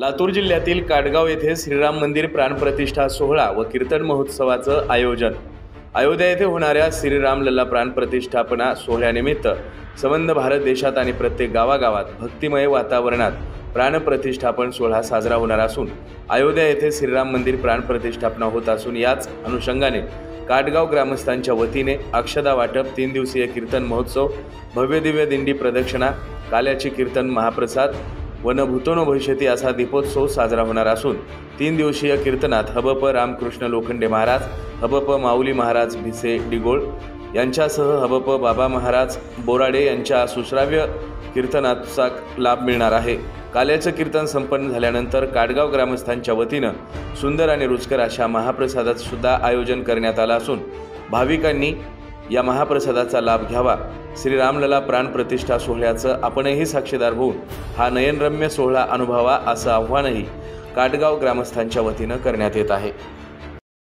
लातूर जिल्ह्यातील काटगाव येथे श्रीराम मंदिर प्राणप्रतिष्ठा सोहळा व कीर्तन महोत्सवाचं आयोजन। अयोध्या येथे होणाऱ्या श्रीराम लल्ला प्राणप्रतिष्ठापना सोहळ्यानिमित्त संबंध भारत देशात आणि प्रत्येक गावागावात भक्तिमय वातावरणात प्राणप्रतिष्ठापन सोहळा साजरा होणार असून अयोध्या येथे श्रीराम मंदिर प्राणप्रतिष्ठापना होत असून याच अनुषंगाने काटगाव ग्रामस्थांच्या वतीने अक्षदा वाटप, 3 दिवसीय कीर्तन महोत्सव, भव्य दिव्य दिंडी प्रदक्षिणा, काल्याची कीर्तन महाप्रसाद, वनभूतोनो भविष्यती असा दीपोत्सव साजरा होणार असून 3 दिवसीय कीर्तनात हबप रामकृष्ण लोखंडे महाराज, हबप माऊली महाराज भिसे डिगोळ यांच्यासह हबप बाबा महाराज बोराडे यांच्या सुश्राव्य कीर्तनाचा लाभ मिळणार आहे। काल्याचं कीर्तन संपन्न झाल्यानंतर काटगाव ग्रामस्थांच्या वतीनं सुंदर आणि रुचकर अशा महाप्रसादाचं सुद्धा आयोजन करण्यात आलं असून भाविकांनी या महाप्रसादाचा लाभ घ्यावा। श्रीरामलला प्राणप्रतिष्ठा सोहळ्याचं आपणही साक्षीदार होऊन हा नयनरम्य सोहळा अनुभवा असं आव्हानही काटगाव ग्रामस्थांच्या वतीनं करण्यात येत आहे।